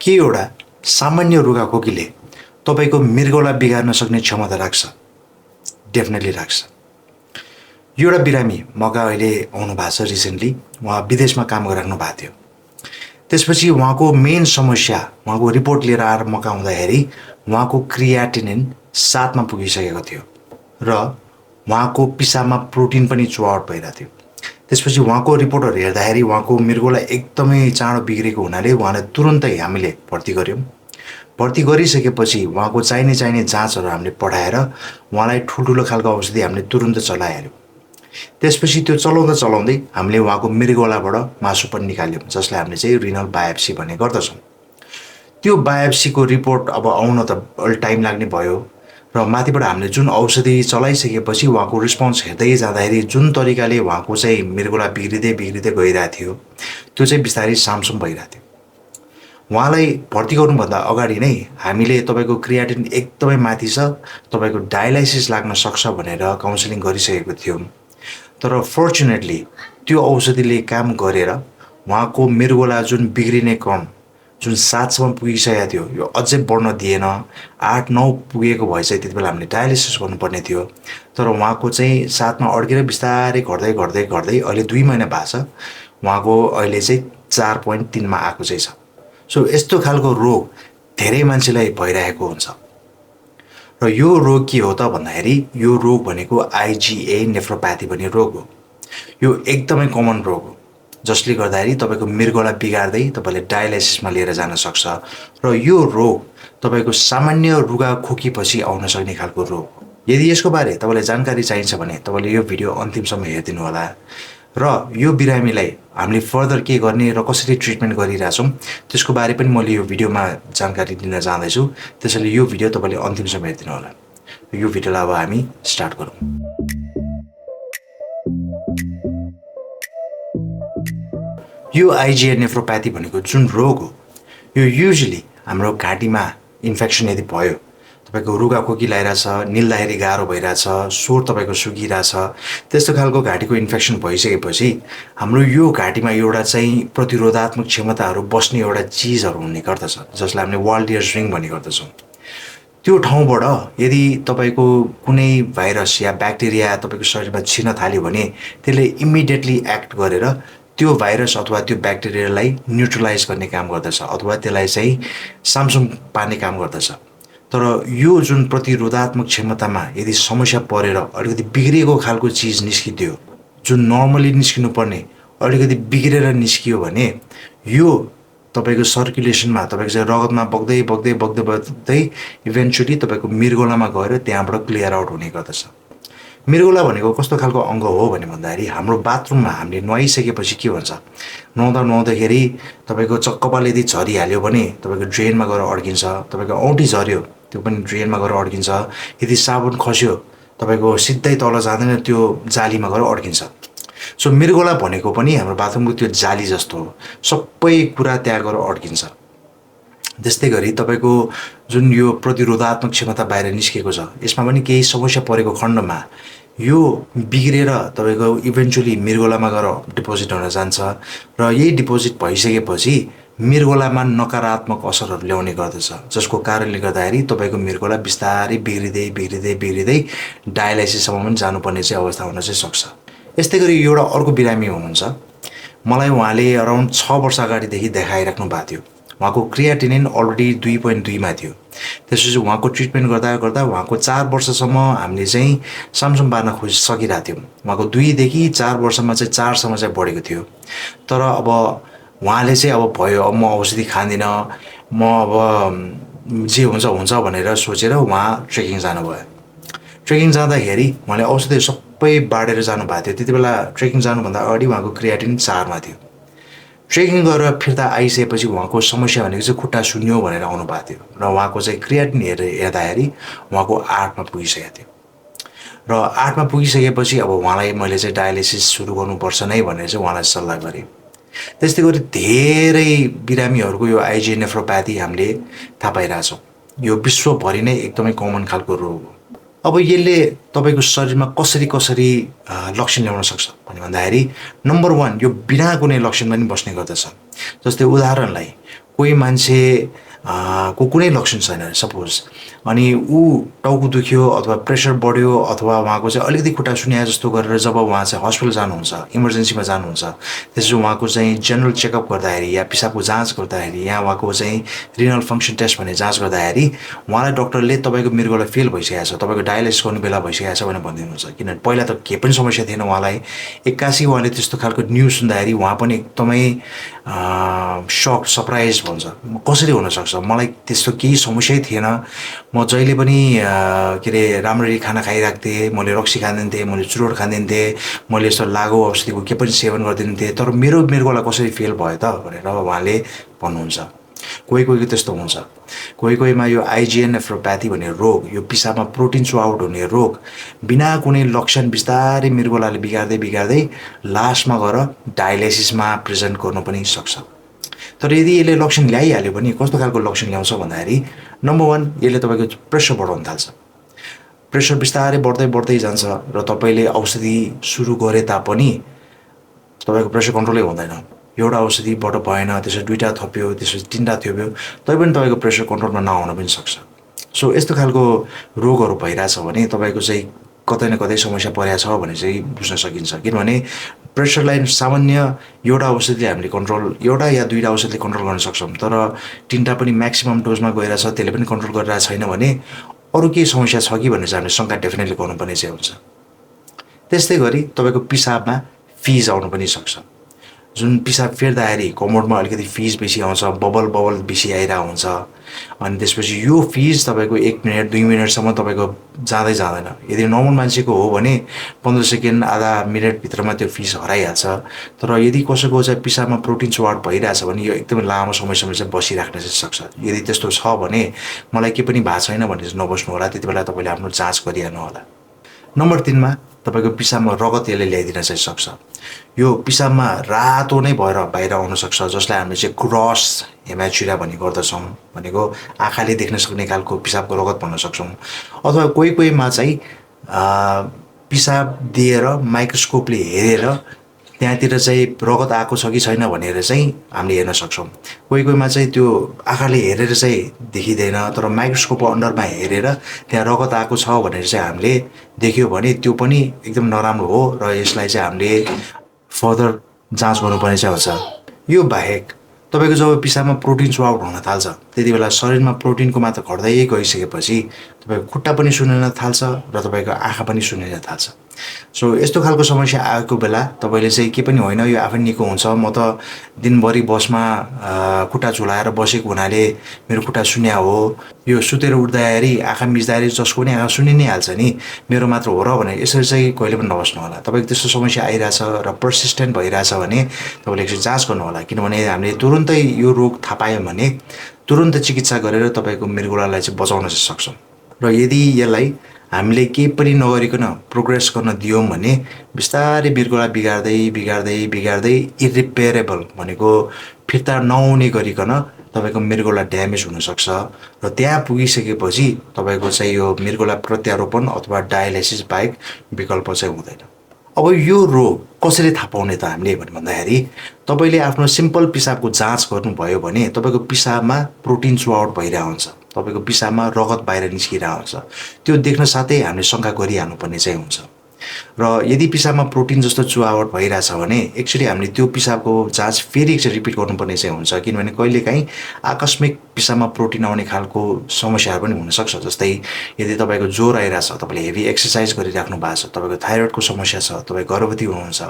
के एउटा सामान्य रुगाखोकीले तपाईको मृगौला बिगार्न सक्ने क्षमता राख्छ? डेफिनेटली राख्छ। एउटा बिरामी मका अहिले आउनु भएको छ रिसेन्टली, उहाँ विदेशमा काम गरिराख्नु भएको थियो। त्यसपछि उहाँको मेन समस्या, उहाँको रिपोर्ट लिएर आएर मका आउँदाखेरि उहाँको क्रियाटिनिन 7 मा पुगिसकेको थियो र उहाँको पिसाबमा प्रोटिन पनि चुहावट भइरहेको थियो। त्यसपछि उहाँको रिपोर्टहरू हेर्दाखेरि उहाँको मृगौला एकदमै चाँडो बिग्रेको हुनाले उहाँलाई तुरुन्तै हामीले भर्ती गऱ्यौँ। भर्ती गरिसकेपछि उहाँको चाहिने जाँचहरू हामीले पठाएर उहाँलाई ठुल्ठुलो खालको औषधि हामीले तुरुन्त चलाइहाल्यौँ। त्यसपछि त्यो चलाउँदै हामीले उहाँको मृगौलाबाट मासु पनि निकाल्यौँ, जसलाई हामीले चाहिँ रिनल बायोप्सी भन्ने गर्दछौँ। त्यो बायोप्सीको रिपोर्ट अब आउन त अलि टाइम लाग्ने भयो र माथिबाट हामीले जुन औषधि चलाइसकेपछि उहाँको रिस्पोन्स हेर्दै जाँदाखेरि जुन तरिकाले उहाँको चाहिँ मृगौला बिग्रिँदै गइरहेको थियो, त्यो चाहिँ बिस्तारै सामसुम भइरहेको थियो। उहाँलाई भर्ती गर्नुभन्दा अगाडि नै हामीले तपाईँको क्रियाटिन एकदमै माथि छ, तपाईँको डायलाइसिस लाग्न सक्छ भनेर काउन्सिलिङ गरिसकेको थियौँ। तर फर्चुनेटली त्यो औषधिले काम गरेर उहाँको मृगौला जुन बिग्रिने क्रम जुन 7 सम्म पुगिसकेको थियो, यो अझै बढ्न दिएन। 8-9 पुगेको भए चाहिँ त्यति बेला हामीले डायलिसिस गर्नुपर्ने थियो। तर उहाँको चाहिँ 7 मा अड्केर बिस्तारै घट्दै अहिले 2 महिना भएको छ। उहाँको अहिले चाहिँ 4.3 मा आएको चाहिँ छ। सो यस्तो खालको रोग धेरै मान्छेलाई भइरहेको हुन्छ। र यो रोग के हो त भन्दाखेरि यो रोग भनेको IgA नेफ्रोप्याथी भन्ने रोग हो। यो एकदमै कमन रोग हो, जसले गर्दाखेरि तपाईँको मृगौला बिगार्दै तपाईँले डायलाइसिसमा लिएर जान सक्छ। र यो रोग तपाईँको सामान्य रुगाखोकीपछि आउन सक्ने खालको रोग हो। यदि यसको बारे तपाईँलाई जानकारी चाहिन्छ भने तपाईँले यो भिडियो अन्तिमसम्म हेरिदिनु होला। र यो बिरामीलाई हामीले फर्दर के गर्ने र कसरी ट्रिटमेन्ट गरिरहेछौँ त्यसको बारे पनि मैले यो भिडियोमा जानकारी दिन जाँदैछु। त्यसैले यो भिडियो तपाईँले अन्तिमसम्म हेरिदिनु होला। यो भिडियोलाई अब हामी स्टार्ट गरौँ। यो IgA नेफ्रोप्याथी भनेको जुन रोग हो, यो युजुअली हाम्रो घाँटीमा इन्फेक्सन यदि भयो, तपाईँको रुगाखोकी लागिरहेछ, निल्दाखेरि गाह्रो भइरहेछ, स्वर तपाईँको सुकिरहेछ, त्यस्तो खालको घाँटीको इन्फेक्सन भइसकेपछि हाम्रो यो घाँटीमा एउटा चाहिँ प्रतिरोधात्मक क्षमताहरू बस्ने एउटा चिजहरू हुने गर्दछ, जसलाई हामीले वाल्डियर्स रिङ भन्ने गर्दछौँ। त्यो ठाउँबाट यदि तपाईँको कुनै भाइरस या ब्याक्टेरिया तपाईँको शरीरमा छिर्न थाल्यो भने त्यसले इमिडिएटली एक्ट गरेर त्यो भाइरस अथवा त्यो ब्याक्टेरियालाई न्युट्रलाइज गर्ने काम गर्दछ अथवा त्यसलाई चाहिँ सामसुम पार्ने काम गर्दछ। तर यो जुन प्रतिरोधात्मक क्षमतामा यदि समस्या परेर अलिकति बिग्रिएको खालको चिज निस्किदियो, जुन नर्मली निस्किनु पर्ने अलिकति बिग्रेर निस्कियो भने यो तपाईँको सर्कुलेसनमा तपाईँको चाहिँ रगतमा बग्दै इभेन्चुली तपाईँको मृगौलामा गएर त्यहाँबाट क्लियर आउट हुने गर्दछ। मृगौला भनेको कस्तो खालको अङ्ग हो भने भन्दाखेरि हाम्रो बाथरुममा हामीले नुहाइसकेपछि के भन्छ, नुहाउँदाखेरि तपाईँको कपाल यदि झरिहाल्यो भने तपाईँको ड्रेनमा गएर अड्किन्छ, तपाईँको औँठी झऱ्यो त्यो पनि ड्रेनमा गएर अड्किन्छ, यदि साबुन खस्यो तपाईँको सिधै तल जाँदैन त्यो जालीमा गएर अड्किन्छ। सो मृगौला भनेको पनि हाम्रो बाथरुमको त्यो जाली जस्तो हो, सबै कुरा त्यहाँ गएर अड्किन्छ। त्यस्तै गरी तपाईँको जुन यो प्रतिरोधात्मक क्षमता बाहिर निस्केको छ, यसमा पनि केही समस्या परेको खण्डमा यो बिग्रेर तपाईँको इभेन्चुली मृगौलामा गएर डिपोजिट हुन जान्छ र यही डिपोजिट भइसकेपछि मृगौलामा नकारात्मक असरहरू ल्याउने गर्दछ, जसको कारणले गर्दाखेरि तपाईँको मृगौला बिस्तारै बिग्रिँदै डायलाइसिससम्म पनि जानुपर्ने चाहिँ अवस्था हुन चाहिँ सक्छ। यस्तै गरी एउटा अर्को बिरामी हुनुहुन्छ, मलाई उहाँले अराउन्ड 6 वर्ष अगाडिदेखि देखाइराख्नु भएको थियो। उहाँको क्रियाटिनिन अलरेडी 2.2 मा थियो। त्यसपछि उहाँको ट्रिटमेन्ट गर्दा उहाँको 4 वर्षसम्म हामीले चाहिँ सामसुम पार्न सकिरहेको थियौँ। उहाँको 2 देखि 4 वर्षमा चाहिँ 4 सम्म चाहिँ बढेको थियो। तर अब उहाँले चाहिँ अब भयो, अब म औषधि खाँदिनँ, म अब जे हुन्छ भनेर सोचेर उहाँ ट्रेकिङ जानुभयो। ट्रेकिङ जाँदाखेरि उहाँले औषधिहरू सबै बाँडेर जानुभएको थियो। त्यति बेला ट्रेकिङ जानुभन्दा अगाडि उहाँको क्रियाटिनिन 4 मा थियो। ट्रेकिङ गरेर फिर्ता आइसकेपछि उहाँको समस्या भनेको चाहिँ खुट्टा सुन्यो भनेर आउनु भएको थियो र उहाँको चाहिँ क्रियाटिन हेर्दाखेरि उहाँको 8 मा पुगिसकेको थियो। र 8 मा पुगिसकेपछि अब उहाँलाई मैले चाहिँ डायलिसिस सुरु गर्नुपर्छ नै भनेर चाहिँ उहाँलाई सल्लाह गरेँ। त्यस्तै गरी धेरै बिरामीहरूको यो IgA नेफ्रोप्याथी हामीले थाहा पाइरहेछौँ। यो विश्वभरि नै एकदमै कमन खालको रोग हो। अब यसले तपाईँको शरीरमा कसरी लक्षण ल्याउन सक्छ भन्दाखेरि नम्बर 1 यो बिना कुनै लक्षण पनि बस्ने गर्दछ। जस्तै उदाहरणलाई कोही मान्छे को कुनै लक्षण छैन सपोज अनि ऊ टाउको दुख्यो अथवा प्रेसर बढ्यो अथवा उहाँको चाहिँ अलिकति खुट्टा सुन्या जस्तो गरेर जब उहाँ चाहिँ हस्पिटल जानुहुन्छ इमर्जेन्सीमा जानुहुन्छ त्यसपछि उहाँको चाहिँ जेनरल चेकअप गर्दाखेरि या पिसाबको जाँच गर्दाखेरि या उहाँको चाहिँ रिनल फङ्सन टेस्ट भन्ने जाँच गर्दाखेरि उहाँलाई डक्टरले तपाईँको मृगौला फेल भइसकेको छ तपाईँको डायलाइसिस गर्नु बेला भइसकेको छ भनेर भनिदिनुहुन्छ किनभने पहिला त केही पनि समस्या थिएन उहाँलाई एक्कासी उहाँले त्यस्तो खालको न्युज सुन्दाखेरि उहाँ पनि एकदमै सक सरप्राइज भन्छ कसरी हुनसक्छ मलाई त्यस्तो केही समस्यै थिएन म जहिले पनि के अरे राम्ररी खाना खाइरहेको थिएँ मैले रक्सी खाँदिन्थेँ मैले चुरोट खाँदिन्थेँ मैले यस्तो लागु औषधिको के पनि सेवन गरिदिन्थेँ तर मेरो मृगौला कसरी फेल भयो त भनेर उहाँले भन्नुहुन्छ कोही कोहीको त्यस्तो हुन्छ कोही कोहीमा यो आइजिएन नेफ्रोप्याथी भन्ने रोग यो पिसाबमा प्रोटिन चुहावट हुने रोग बिना कुनै लक्षण बिस्तारै मृगौलाले बिगार्दै बिगार्दै लास्टमा गएर डायलाइसिसमा प्रेजेन्ट गर्नु पनि सक्छ तर यदि यसले लक्षण ल्याइहाल्यो भने कस्तो खालको लक्षण ल्याउँछ भन्दाखेरि नम्बर 1 यसले तपाईँको प्रेसर बढाउन थाल्छ प्रेसर बिस्तारै बढ्दै बढ्दै जान्छ र तपाईँले औषधि सुरु गरे तापनि तपाईँको प्रेसर कन्ट्रोलै हुँदैन एउटा औषधिबाट भएन त्यसपछि 2टा थप्यो त्यसपछि 3टा थप्यो तैपनि तपाईँको प्रेसर कन्ट्रोलमा नआउन पनि सक्छ सो यस्तो खालको रोगहरू भइरहेछ भने तपाईँको चाहिँ कतै न कतै समस्या परेको छ भने चाहिँ बुझ्न सकिन्छ किनभने प्रेसरलाई सामान्य एउटा औषधिले हामीले कन्ट्रोल एउटा या 2टा औषधिले कन्ट्रोल गर्न सक्छौँ तर 3टा पनि म्याक्सिमम डोजमा गइरहेछ त्यसले पनि कन्ट्रोल गरिरहेको छैन भने अरू केही समस्या छ कि भन्ने चाहिँ हामीले शङ्का डेफिनेटली गर्नुपर्ने चाहिँ हुन्छ त्यस्तै गरी तपाईँको पिसाबमा फिज आउनु पनि सक्छ जुन पिसाब फेर्दाखेरि कमोडमा अलिकति फिज बेसी आउँछ बबल बेसी आइरहेको हुन्छ अनि त्यसपछि यो फिज तपाईँको 1 मिनट 2 मिनटसम्म तपाईँको जाँदै जाँदैन यदि नर्मल मान्छेको हो भने 15 सेकेन्ड आधा मिनटभित्रमा त्यो फिज हराइहाल्छ तर यदि कसैको चाहिँ पिसाबमा प्रोटिन चुहावट भइरहेछ भने यो एकदमै लामो समयसम्म चाहिँ बसिराख्न चाहिँ सक्छ यदि त्यस्तो छ भने मलाई के पनि भएको छैन भने चाहिँ नबस्नु होला त्यति बेला तपाईँले आफ्नो जाँच गरिहाल्नु होला नम्बर 3 मा तपाईँको पिसाबमा रगत यसले ल्याइदिन चाहिँ सक्छ यो पिसाबमा रातो नै भएर बाहिर आउन सक्छ जसलाई हामीले चाहिँ क्रस हेमाचुरा भन्ने गर्दछौँ भनेको आँखाले देख्न सक्ने खालको पिसाबको रगत भन्न सक्छौँ अथवा कोही कोहीमा चाहिँ पिसाब दिएर माइक्रोस्कोपले हेरेर त्यहाँतिर चाहिँ रगत आएको छ कि छैन भनेर चाहिँ हामीले हेर्न सक्छौँ कोही कोहीमा चाहिँ त्यो आँखाले हेरेर चाहिँ देखिँदैन तर माइक्रोस्कोपको अन्डरमा हेरेर त्यहाँ रगत आएको छ भनेर चाहिँ हामीले देख्यो भने त्यो पनि एकदम नराम्रो हो र यसलाई चाहिँ हामीले फर्दर जाँच गर्नुपर्ने चाहिँ हुन्छ यो बाहेक तपाईँको जब पिसाबमा प्रोटिन चुहावट हुन थाल्छ त्यति बेला शरीरमा प्रोटिनको मात्रा घट्दै गइसकेपछि तपाईँको खुट्टा पनि सुन्निन थाल्छ र तपाईँको आँखा पनि सुन्निन थाल्छ सो यस्तो खालको समस्या आएको बेला तपाईँले चाहिँ के पनि होइन यो आफै निको हुन्छ म त दिनभरि बसमा खुट्टा झुलाएर बसेको हुनाले मेरो खुट्टा सुन्या हो यो सुतेर उठ्दाखेरि आँखा मिच्दाखेरि जसको पनि आँखा सुनि नै हाल्छ नि मेरो मात्र हो र भने यसरी चाहिँ कहिले पनि नबस्नु होला तपाईँको त्यस्तो समस्या आइरहेछ र पर्सिस्टेन्ट भइरहेछ भने तपाईँले एकचोटि जाँच गर्नु होला किनभने हामीले तुरुन्तै यो रोग थाहा पायौँ भने तुरुन्त चिकित्सा गरेर तपाईँको मृगौलालाई चाहिँ बचाउन चाहिँ सक्छौँ र यदि यसलाई हामीले केही पनि नगरिकन प्रोग्रेस गर्न दियौँ भने बिस्तारै मृगौला बिगार्दै बिगार्दै बिगार्दै इरिपेरेबल भनेको फिर्ता नआउने गरिकन तपाईँको मृगौला ड्यामेज हुनसक्छ र त्यहाँ पुगिसकेपछि तपाईँको चाहिँ यो मृगौला प्रत्यारोपण अथवा डायलाइसिस बाहेक विकल्प चाहिँ हुँदैन अब यो रोग कसरी थाहा पाउने त हामीले भन्दाखेरि तपाईँले आफ्नो सिम्पल पिसाबको जाँच गर्नुभयो भने तपाईँको पिसाबमा प्रोटिन चुहावट भइरहेको हुन्छ तपाईँको पिसाबमा रगत बाहिर निस्किरहेको हुन्छ त्यो देख्न साथै हामीले शङ्का गरिहाल्नुपर्ने चाहिँ हुन्छ र यदि पिसाबमा प्रोटिन जस्तो चुहावट भइरहेछ भने एक्चुअली हामीले त्यो पिसाबको जाँच फेरि एकचोटि रिपिट गर्नुपर्ने चाहिँ हुन्छ किनभने कहिलेकाहीँ आकस्मिक पिसाबमा प्रोटिन आउने खालको समस्याहरू पनि हुनसक्छ जस्तै यदि तपाईँको ज्वरो आइरहेछ तपाईँले हेभी एक्सर्साइज गरिराख्नु भएको छ तपाईँको थाइरोइडको समस्या छ तपाईँ गर्भवती हुनुहुन्छ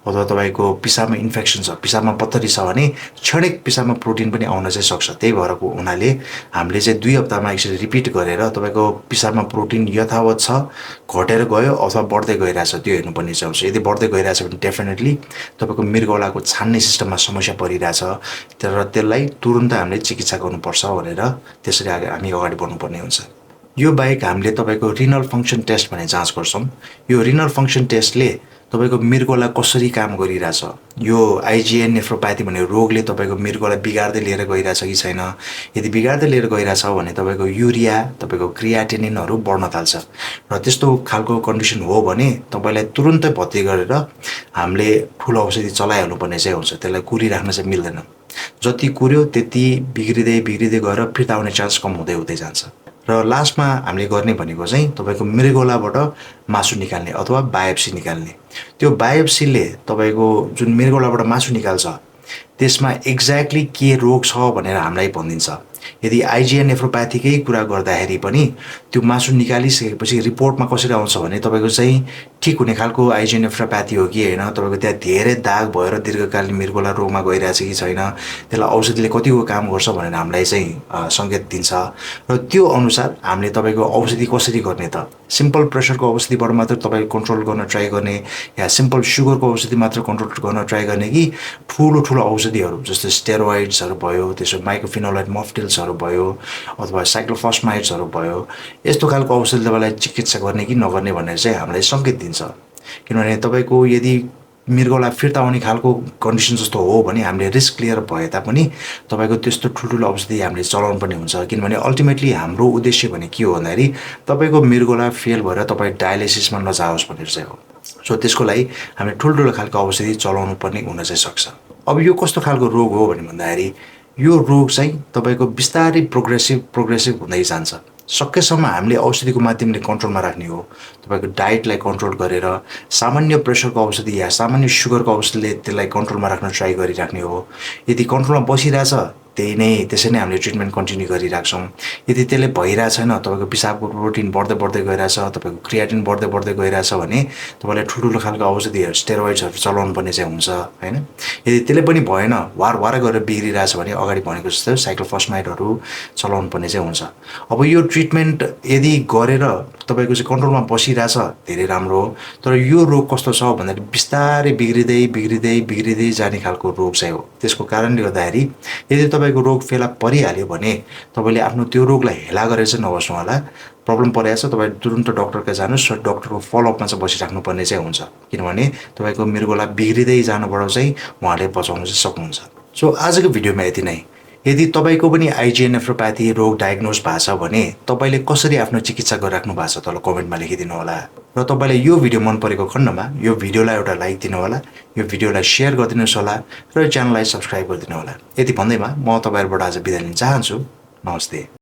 अथवा तपाईँको पिसाबमा इन्फेक्सन छ पिसाबमा पत्थरी छ भने क्षणिक पिसाबमा प्रोटिन पनि आउन चाहिँ सक्छ त्यही भएर हुनाले हामीले चाहिँ 2 हप्तामा एकचोटि रिपिट गरेर तपाईँको पिसाबमा प्रोटिन यथावत छ घटेर गयो अथवा बढ्दै गइरहेछ त्यो हेर्नुपर्ने चाहिँ हुन्छ यदि बढ्दै गइरहेछ भने डेफिनेटली तपाईँको मृगौलाको छान्ने सिस्टममा समस्या परिरहेछ तर त्यसलाई तुरुन्त हामीले चिकित्सा गर्नुपर्छ भनेर त्यसरी हामी अगाडि बढ्नुपर्ने हुन्छ यो बाहेक हामीले तपाईँको रिनल फङ्सन टेस्ट भन्ने जाँच गर्छौँ यो रिनल फङ्सन टेस्टले तपाईँको मृगौला कसरी काम गरिरहेछ यो आइजिएन नेफ्रोप्याथी भन्ने रोगले तपाईँको मृगौला बिगार्दै लिएर गइरहेछ कि छैन यदि बिगार्दै लिएर गइरहेछ भने तपाईँको युरिया तपाईँको क्रियाटिनिनहरू बढ्न थाल्छ र त्यस्तो खालको कन्डिसन हो भने तपाईँलाई तुरुन्तै भर्ती गरेर हामीले ठुलो औषधि चलाइहाल्नुपर्ने चाहिँ हुन्छ त्यसलाई कुरिराख्न चाहिँ मिल्दैन जति कुर्यो त्यति बिग्रिँदै गएर फिर्ता आउने चान्स कम हुँदै हुँदै जान्छ। र लास्टमा हामीले गर्ने भनेको चाहिँ तपाईँको मृगौलाबाट मासु निकाल्ने अथवा बायोप्सी निकाल्ने। त्यो बायोप्सीले तपाईँको जुन मृगौलाबाट मासु निकाल्छ त्यसमा एक्ज्याक्टली के रोग छ भनेर हामीलाई भनिदिन्छ। यदि आइजिए नेफ्रोप्याथीकै कुरा गर्दाखेरि पनि त्यो मासु निकालिसकेपछि रिपोर्टमा कसरी आउँछ भने तपाईँको चाहिँ ठिक हुने खालको आइजिए नेफ्रोप्याथी हो कि होइन, तपाईँको त्यहाँ धेरै दाग भएर दीर्घकालीन मृगौला रोगमा गइरहेछ कि छैन, त्यसलाई औषधिले कतिको काम गर्छ भनेर हामीलाई चाहिँ सङ्केत दिन्छ। र त्यो अनुसार हामीले तपाईँको औषधि कसरी गर्ने त, सिम्पल प्रेसरको औषधिबाट मात्र तपाईँ कन्ट्रोल गर्न ट्राई गर्ने या सिम्पल सुगरको औषधि मात्र कन्ट्रोल गर्न ट्राई गर्ने कि ठुलो ठुलो औषधिहरू जस्तै स्टेरोइड्सहरू भयो, त्यसो माइक्रोफिनोलाइट मफ्टिल्सहरू भयो अथवा साइक्लोफस्माइड्सहरू भयो, यस्तो खालको औषधि तपाईँलाई चिकित्सा गर्ने कि नगर्ने भनेर चाहिँ हामीलाई सङ्केत दिन्छ। किनभने तपाईँको यदि मृगौला फिर्ता आउने खालको कन्डिसन जस्तो हो भने हामीले रिस्क क्लियर भए तापनि तपाईँको त्यस्तो ठुल्ठुलो औषधि हामीले चलाउनु पर्ने हुन्छ। किनभने अल्टिमेटली हाम्रो उद्देश्य भने के हो भन्दाखेरि तपाईँको मृगौला फेल भएर तपाईँ डायलिसिसमा नजाओस् भनेर चाहिँ हो। सो त्यसको लागि हामीले ठुल्ठुलो खालको औषधि चलाउनु पर्ने हुन चाहिँ सक्छ। अब यो कस्तो खालको रोग हो भने भन्दाखेरि यो रोग चाहिँ तपाईँको बिस्तारै प्रोग्रेसिभ हुँदै जान्छ। सकेसम्म हामीले औषधिको माध्यमले कन्ट्रोलमा राख्ने हो। तपाईँको डाइटलाई कन्ट्रोल गरेर सामान्य प्रेसरको औषधि या सामान्य सुगरको औषधिले त्यसलाई कन्ट्रोलमा राख्न ट्राई गरिराख्ने हो। यदि कन्ट्रोलमा बसिरहेछ त्यसै नै हामीले ट्रिटमेन्ट कन्टिन्यू गरिराख्छौँ। यदि त्यसले भइरहेको छैन, तपाईँको पिसाबको प्रोटिन बढ्दै गइरहेछ, तपाईँको क्रियाटिन बढ्दै गइरहेछ भने तपाईँले ठुल्ठुलो खालको औषधिहरू स्टेरोइड्सहरू चलाउनु पर्ने चाहिँ हुन्छ होइन। यदि त्यसले पनि भएन, वार गरेर बिग्रिरहेछ भने अगाडि भनेको जस्तो साइक्लोफस्माइडहरू चलाउनु पर्ने चाहिँ हुन्छ। अब यो ट्रिटमेन्ट यदि गरेर तपाईँको चाहिँ कन्ट्रोलमा बसिरहेछ धेरै राम्रो हो। तर यो रोग कस्तो छ भन्दाखेरि बिस्तारै बिग्रिँदै जाने खालको रोग चाहिँ हो। त्यसको कारणले गर्दाखेरि यदि तपाईँको रोग फेला परिहाल्यो भने तपाईँले आफ्नो त्यो रोगलाई हेला गरेर चाहिँ नबस्नु होला। प्रब्लम परिरहेछ तपाईँ तुरुन्त डक्टरका जानुहोस् र डक्टरको फलोअपमा चाहिँ बसिराख्नुपर्ने चाहिँ हुन्छ। किनभने तपाईँको मृगौला बिग्रिँदै जानुबाट चाहिँ उहाँले बचाउन चाहिँ सक्नुहुन्छ। सो आजको भिडियोमा यति नै। यदि तपाईँको पनि आइजिए नेफ्रोप्याथी रोग डायग्नोज भएको छ भने तपाईँले कसरी आफ्नो चिकित्सा गरिराख्नु भएको छ तल कमेन्टमा लेखिदिनु होला। र तपाईँलाई यो भिडियो मन परेको खण्डमा यो भिडियोलाई एउटा लाइक दिनु होला, यो भिडियोलाई सेयर गरिदिनुहोस् होला र च्यानललाई सब्सक्राइब गरिदिनु होला। यति भन्दैमा म तपाईँहरूबाट आज बिदा लिन चाहन्छु। नमस्ते।